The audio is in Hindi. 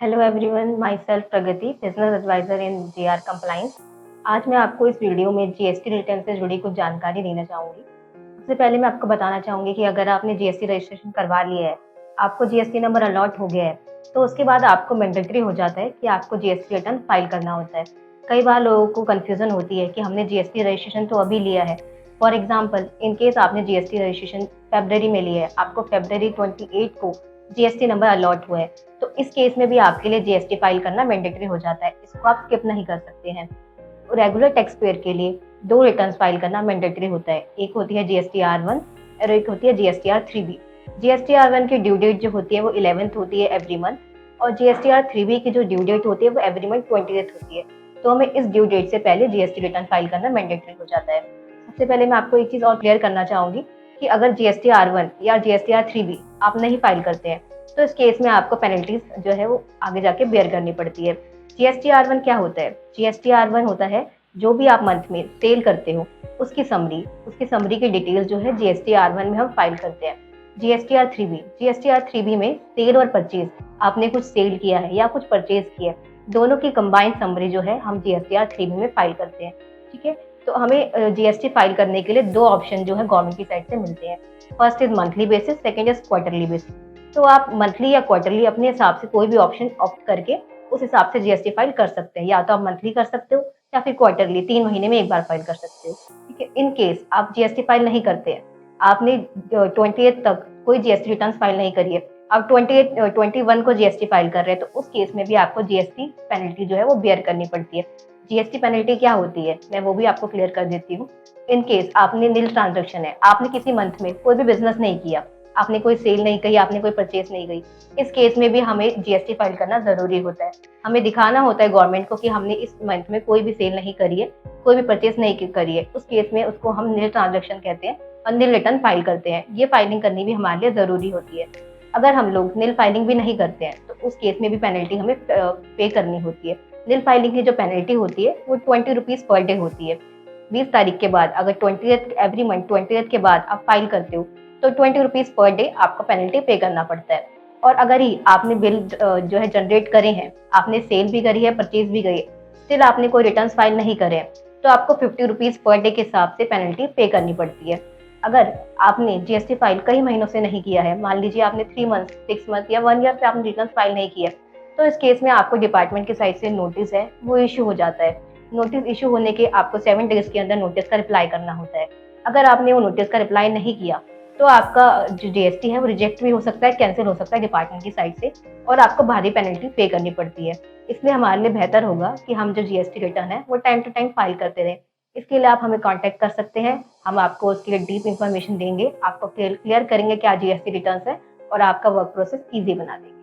Hello everyone, myself Pragati, business advisor in GR compliance. आज मैं आपको इस वीडियो में जीएसटी रिटर्न से जुड़ी कुछ जानकारी देना चाहूँगी। सबसे पहले मैं आपको बताना चाहूँगी कि अगर आपने जीएसटी रजिस्ट्रेशन करवा लिया है, आपको जीएसटी नंबर अलॉट हो गया है, तो उसके बाद आपको मैंडेटरी हो जाता है कि आपको जीएसटी रिटर्न फाइल करना होता है। कई बार लोगों को कन्फ्यूज़न होती है कि हमने जीएसटी रजिस्ट्रेशन तो अभी लिया है। फॉर एग्जाम्पल, इन केस आपने जीएसटी रजिस्ट्रेशन फरवरी में लिया है, आपको फरवरी 28 को जीएसटी नंबर अलॉट हुआ है, तो इस केस में भी आपके लिए जीएसटी फाइल करना मैंडेटरी हो जाता है। इसको आप स्किप नहीं कर सकते हैं। रेगुलर टैक्स पेयर के लिए दो रिटर्न्स फाइल करना मैंडेटरी होता है। एक होती है जीएसटी R1 और एक होती है जीएसटी R3B। जीएसटी R1 की ड्यू डेट जो होती है वो 11th होती है एवरी मंथ, और जीएसटी R3B की जो ड्यू डेट होती है वो एवरी मंथ 20th होती है। तो हमें इस ड्यू डेट से पहले जीएसटी रिटर्न फाइल करना मैंडेटरी हो जाता है। सबसे पहले मैं आपको एक चीज़ और क्लियर करना चाहूँगी कि अगर जीएसटी R1 या जीएसटी R3B आप नहीं फाइल करते हैं, तो इस केस में आपको पेनल्टीज जो है वो आगे जाके बेयर करनी पड़ती है। जीएसटी R1 क्या होता है? जीएसटी R1 होता है जो भी आप मंथ में सेल करते हो उसकी समरी की डिटेल्स जो है जीएसटी R1 में हम फाइल करते हैं। जीएसटी R3B में सेल और परचेज, आपने कुछ सेल किया है या कुछ परचेज किया है, दोनों की कंबाइंड समरी जो है हम जीएसटी R3B में फाइल करते हैं। ठीक है, तो हमें जीएसटी फाइल करने के लिए दो ऑप्शन जो है गवर्नमेंट की साइड से मिलते हैं। First is monthly basis, second is quarterly basis. तो आप मंथली या क्वार्टरली अपने हिसाब से कोई भी ऑप्शन ऑप्ट करके उस हिसाब से जीएसटी फाइल कर सकते हैं। या तो आप मंथली कर सकते हो या फिर क्वार्टरली 3 महीने में एक बार फाइल कर सकते हो। ठीक है, इन केस आप जीएसटी फाइल नहीं करते हैं, आपने 28 तक कोई जीएसटी रिटर्न फाइल नहीं करी है, आप 21 को जीएसटी फाइल कर रहे हैं, तो उस केस में भी आपको जीएसटी पेनल्टी जो है वो बेयर करनी पड़ती है। जीएसटी पेनल्टी क्या होती है मैं वो भी आपको क्लियर कर देती हूँ। इन केस आपने नील ट्रांजैक्शन है, आपने किसी मंथ में कोई भी बिजनेस नहीं किया, आपने कोई सेल नहीं की, आपने कोई परचेज नहीं की, इस केस में भी हमें जीएसटी फाइल करना जरूरी होता है। हमें दिखाना होता है गवर्नमेंट को कि हमने इस मंथ में कोई भी सेल नहीं करी है, कोई भी परचेज नहीं करी है। उस केस में उसको हम नील ट्रांजैक्शन कहते हैं और नील रिटर्न फाइल करते हैं। ये फाइलिंग करनी भी हमारे लिए जरूरी होती है। अगर हम लोग नील फाइलिंग भी नहीं करते हैं तो उस केस में भी पेनल्टी हमें पे करनी होती है। नील फाइलिंग की जो पेनल्टी होती है वो 20 रुपीज पर डे होती है। 20 तारीख के बाद, अगर 20th एवरी मंथ 20th के बाद आप फाइल करते हो तो 20 रुपीज पर डे आपको पेनल्टी पे करना पड़ता है। और अगर ही आपने बिल जो है जनरेट करे हैं, आपने सेल भी करी है, परचेज भी करी है, स्टिल आपने कोई रिटर्न फाइल नहीं करे हैं, तो आपको 50 रुपीज पर डे के हिसाब से पेनल्टी पे करनी पड़ती है। अगर आपने जीएसटी फाइल कई महीनों से नहीं किया है, मान लीजिए आपने 3 मंथ, 6 मंथ या 1 ईयर से आपने रिटर्न फाइल नहीं किया, तो इस केस में आपको डिपार्टमेंट की साइड से नोटिस है वो इशू हो जाता है। नोटिस इशू होने के आपको 7 डेज के अंदर नोटिस का रिप्लाई करना होता है। अगर आपने वो नोटिस का रिप्लाई नहीं किया तो आपका जो जीएसटी है वो रिजेक्ट भी हो सकता है, कैंसिल हो सकता है डिपार्टमेंट की साइड से, और आपको भारी पेनल्टी पे करनी पड़ती है। इसलिए हमारे लिए बेहतर होगा कि हम जो जीएसटी रिटर्न है वो टाइम टू टाइम फाइल करते रहें। इसके लिए आप हमें कांटेक्ट कर सकते हैं, हम आपको उसके लिए डीप इन्फॉर्मेशन देंगे, आपको क्लियर करेंगे क्या जीएसटी रिटर्न है और आपका वर्क प्रोसेस ईजी बना देंगे।